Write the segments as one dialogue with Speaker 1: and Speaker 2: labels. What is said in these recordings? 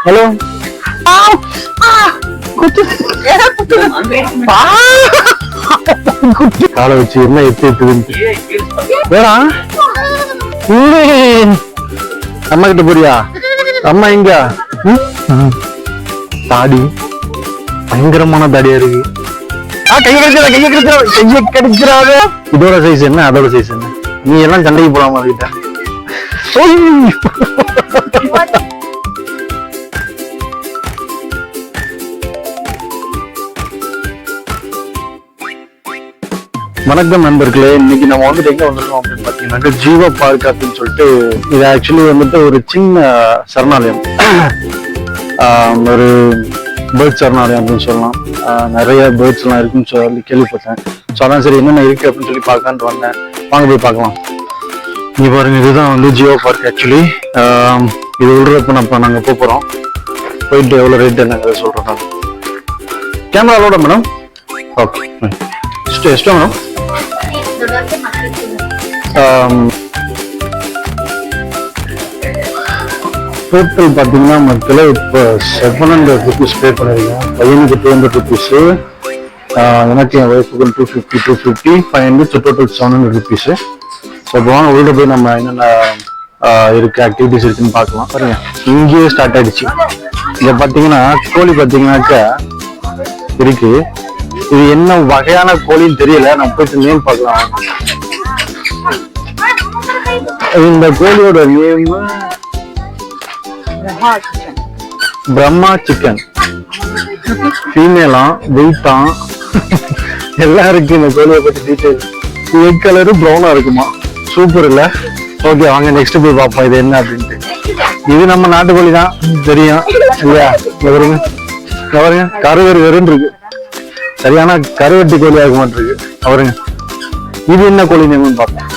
Speaker 1: Hello காலை வச்சு என்ன வேணா அம்மா கிட்ட போறியா? அம்மா எங்க? தாடி பயங்கரமான தாடியா இருக்கு. கைய கடிச்சிடாத. இதோட சைஸ் என்ன அதோட சைஸ் என்ன? நீ எல்லாம் சண்டைக்கு போலாமா கிட்ட? வணக்கம் நண்பர்களே, இன்னைக்கு நம்ம வந்துட்டு எங்க வந்திருக்கோம் அப்படின்னு பாத்தீங்கன்னா ஜீவா பார்க் அப்படின்னு சொல்லிட்டு, இது ஆக்சுவலி வந்துட்டு ஒரு சின்ன சரணாலயம், ஒரு பேர்ட் சரணாலயம் அப்படின்னு சொல்லலாம். நிறைய பேர்ட்ஸ் எல்லாம் இருக்குன்னு சொல்லி கேள்விப்பட்டேன். ஸோ அதான் சரி என்னென்ன இருக்கு அப்படின்னு சொல்லி பார்க்கலான்ட்டு வந்தேன். வாங்க போய் பார்க்கலாம். இங்க பாருங்க, இதுதான் வந்து ஜீவா பார்க். ஆக்சுவலி இது விடுறப்ப நாங்க போறோம். போயிட்டு எவ்வளவு ரேட் என்னங்கிறத சொல்றோம். நான் கேமராவோட மேடம். ஓகே, எஸ்டா மேடம்? டோட்டல் பார்த்தீங்கன்னா மக்கள் இப்போ 700 rupees பே பண்ணிருக்கேன். பையனுக்கு 200 rupees, எனக்கு என் ஒய்ஃபுக்கு 250, 500, டோட்டல் 700 rupees. ஸோ இப்போ வாங்க உள்ள போய் நம்ம என்னென்ன இருக்கு ஆக்டிவிட்டிஸ் இருக்குன்னு பார்க்கலாம். பாருங்க, இங்கேயே ஸ்டார்ட் ஆயிடுச்சு. இதை பார்த்தீங்கன்னா கோழி பார்த்தீங்கன்னாக்கா இருக்கு. இது என்ன வகையான கோழின்னு தெரியல, நம்ம போயிட்டு நேம் பார்க்கலாம். இந்த கோழியோட நேம் பிரம்மா சிக்கன். ஃபீமேலா, வெயிட்டா எல்லாம் இருக்கு. இந்த கோழியை பத்தி டீட்டெயில். எக் கலரு ப்ரௌனா இருக்குமா, சூப்பர் இல்ல? ஓகே, வாங்க நெக்ஸ்ட் போய் பார்ப்போம் இது என்ன அப்படின்ட்டு. இது நம்ம நாட்டுக்கோழி தான் தெரியும் இல்லையா? பாருங்க பாருங்க, கருவேறு வெறுன்னு இருக்கு. சரியான கருவெட்டி கோழி ஆக மாட்டிருக்கு. அவருங்க இது என்ன கோழி நேம்னு பார்ப்போம்.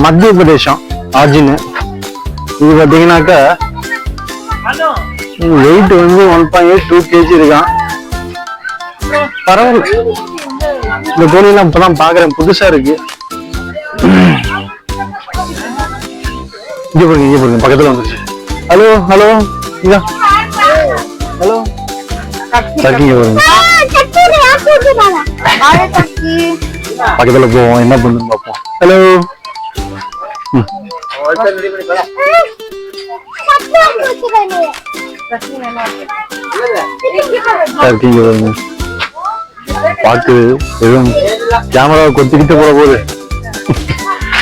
Speaker 1: மத்திய பிரதேசம் ஆர்ஜின். இது பார்த்தீங்கன்னாக்கா வெயிட் வந்து 1.82 kg இருக்கான். பரவாயில்ல, இந்த கோழியெல்லாம் இப்பதான் பாக்குறேன், புதுசா இருக்கு. இங்க பாருங்க, இங்க பாருங்க, பக்கத்துல வந்துருச்சு. ஹலோ ஹலோ, இதான் ஹலோ சக்கிங்க பாருங்க. பக்கத்துல போவோம், என்ன பண்ணுன்னு பார்ப்போம். ஹலோ, இருக்கீங்க பாருங்க. பாக்குது எதுவும் கேமராவை கொத்திக்கிட்டு போற போது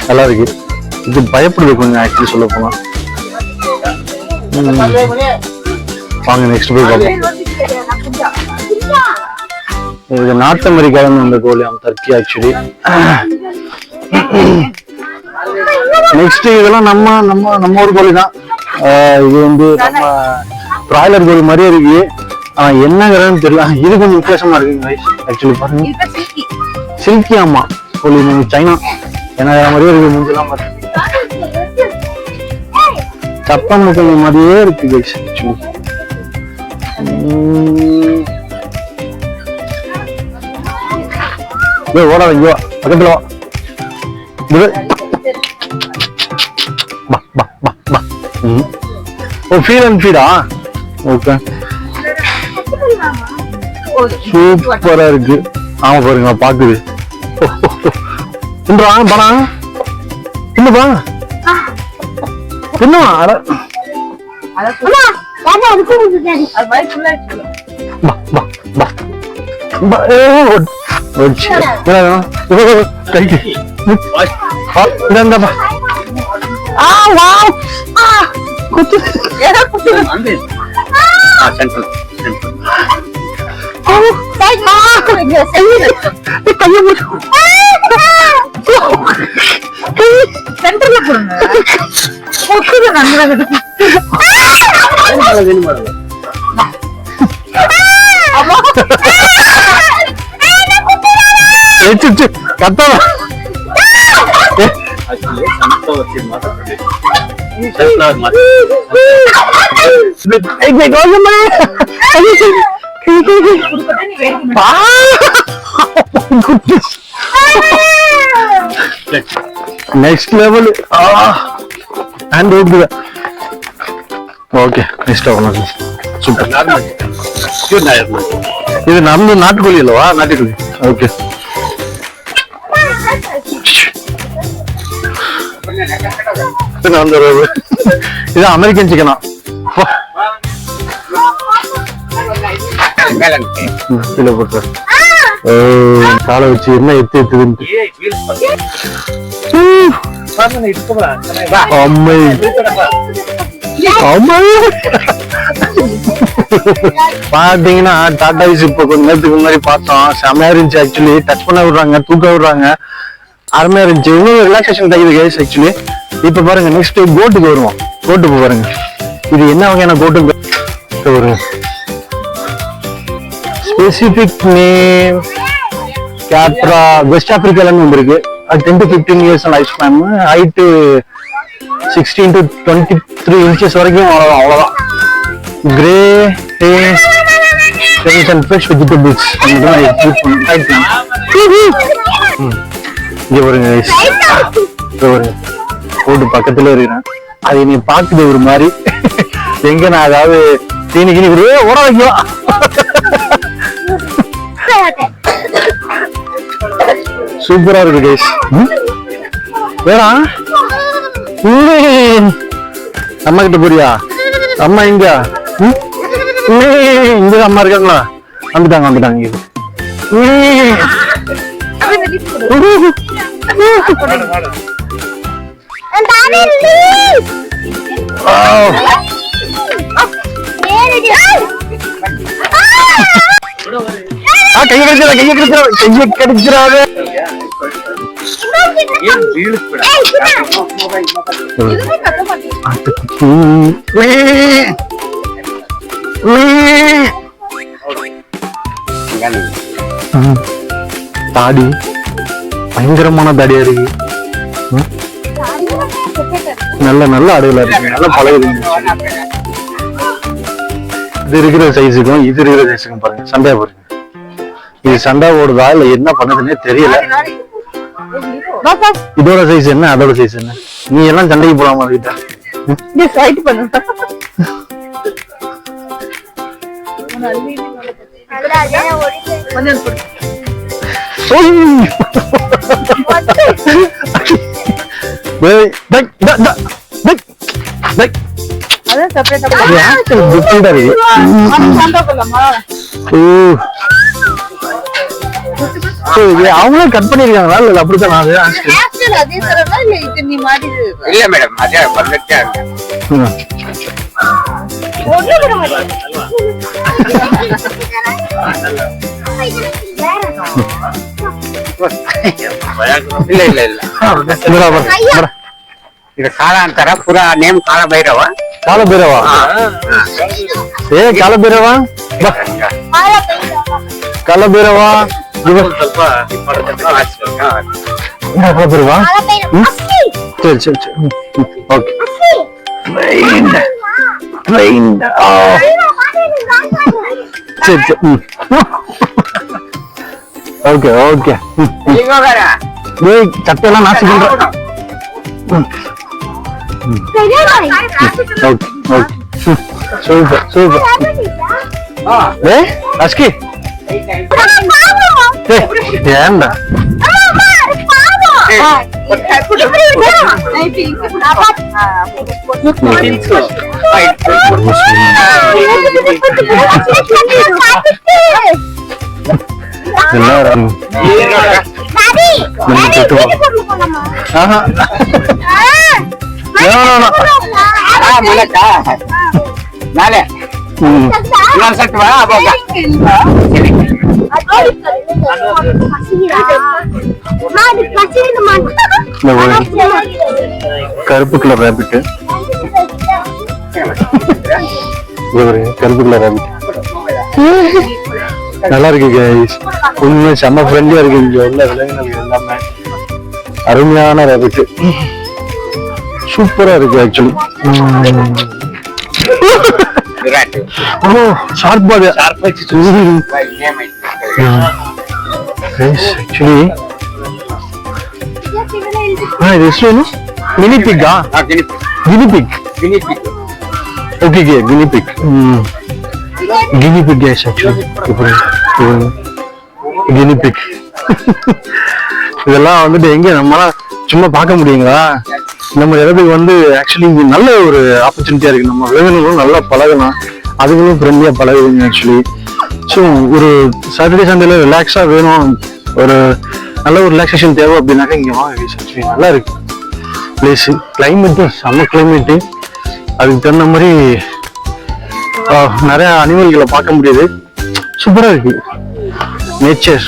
Speaker 1: நல்லா இருக்கு. இது பயப்படுது கொஞ்சம் ஆக்சுவலி சொல்ல போனா. வாங்க நெக்ஸ்ட் போய் பார்ப்போம். இது நார்த் அமெரிக்காவில் இந்த கோழி, டர்க்கி ஆக்சுவலி. நெக்ஸ்ட் இதெல்லாம் நம்ம ஒரு கோழி தான். இது வந்து நம்ம பிராய்லர் கோழி மாதிரியே இருக்கு. ஆனா என்னங்கிறதுன்னு தெரியல. இது கொஞ்சம் வித்தியாசமா இருக்குங்க ஆக்சுவலி. பாருங்க, சில்கி. ஆமா, கோழி சைனா என்ன மாதிரியே இருக்கு. மூஞ்செல்லாம் பாருங்க, சப்பா முக்கல் மாதிரியே இருக்கு கைஸ் ஆக்சுவலி. ஓடாத, இங்க பக்கத்துல வா. ஓ, ஃபீட் அண்ட் ஃபீடா? ஓகே, சூப்பரா இருக்கு. ஆமா பாருங்க, பாக்குது. பணா என்னப்பா என்ன கத்தாத next level and okay next ஆகும் சூப்பர். இது நம்ம நாட்டுக்கோழி அல்லவா? நாட்டுக்கோழி. ஓகே இது அமெரிக்கன் சிக்கனா? போட்டு காலை வச்சு என்ன எத்துதுன்னு பாத்தீங்கன்னா டாடா ஐஸ் இப்ப கொஞ்ச நேரத்துக்கு முன்னாடி பார்த்தோம். செமையா இருந்துச்சு ஆக்சுவலி. டச் பண்ண விடுறாங்க, தூக்க விடுறாங்க, அருமையா இருந்துச்சு. இன்னும் ரிலாக்ஸேஷன் டைப் கைஸ் ஆக்சுவலி. இப்ப பாருங்க நெக்ஸ்ட் கோட்டுக்கு வருவோம். கோட்டுக்கு பாருங்க, இது என்ன வகையான கோட்டு ஒரு ஸ்பெசிபிக் நேம் கேட்ரா வெஸ்ட் ஆப்பிரிக்கால இருந்து வந்திருக்கு. 10 to 15 years life span. Height 16 to 23 inches வரைக்கும் அவ்வளவுதான். கிரே அண்ட் ஃப்ரெஷ் வெஜிடபிள்ஸ் இங்க பாருங்க கோட்டு பக்கத்துல இருக்கிறேன். அது நீ பாக்குது ஒரு மாதிரி எங்க நான் அதாவது தீனி கிணி ஓட வைக்கலாம். சூப்பரா இருக்கு கைஸ். வேணா அம்மா கிட்ட போறியா? அம்மா இங்க இங்க அம்மா இருக்காங்களா? வந்துட்டாங்க. கைய கடிச்சிடாது. தாடி பயங்கரமான தாடியா இருக்கு. நல்ல அடையில இருக்கு, நல்ல பழகுது. இது இருக்கிற சைஸுக்கும் இது இருக்கிற சைஸுக்கும் பாருங்க சண்டையா பாருங்க. இது சண்டை ஓடுதா இல்ல என்ன பண்ணுதுன்னே தெரியல. இதோட சைஸ் என்ன அதோட சைஸ் என்ன? நீ எல்லாம் சண்டைக்கு போலாமா கிட்ட? அவங்களும் கட் பண்ணிருக்காங்களா இல்ல அப்படித்தான்? இல்ல மேடம் அதே பர்ஃபெக்ட்டா இருக்கு. இது காலாந்தர புறா நேம் காலபைரவா. காலபைரவா? ஏ காலபைரவா காலபைரவா ಸ್ವಲ್ಪ ಕಾಲಬೈರವಾ. ಸರಿ ಓಕೆ. Okay okay. சட்டை எல்லாம் நாசி பண்ற. Super super. அஸ்கி ஏண்டா நாளே கருப்பு கலர் ரேபிட். கருப்பு கலர் ரேபிட் நல்லா இருக்கு கைஸ். உண்மை செம்ம ஃப்ரெண்ட்லியா இருக்கு. இங்க உள்ள விலங்குகள் எல்லாமே அருமையான ரேபிட். சூப்பரா இருக்கு ஆக்சுவலி. Sharp body actually. இது mini pig? Guinea pig. Okay guinea pig. Guinea pig case actually guinea pig. இதெல்லாம் வந்துட்டு எங்க நம்மளால சும்மா பார்க்க முடியுங்களா? நம்ம இடத்துக்கு வந்து ஆக்சுவலி இங்க நல்ல ஒரு ஆப்பர்ச்சுனிட்டியா இருக்கு. நம்ம விலங்குகளும் நல்லா பழகலாம், அதுங்களும் ஃப்ரெண்ட்லியா பழகுதுங்க ஆக்சுவலி. ஸோ ஒரு சாட்டர்டே சண்டேல ரிலாக்ஸா வேணும், ஒரு நல்ல ஒரு ரிலாக்ஸேஷன் தேவை அப்படின்னாக்கா இங்க வாங்க. ஆக்சுவலி நல்லா இருக்கு பிளேஸ். கிளைமேட்டு செம்ம கிளைமேட்டு. அதுக்கு தகுந்த மாதிரி நிறைய அனிமல்களை பார்க்க முடியுது. சூப்பரா இருக்கு நேச்சர்.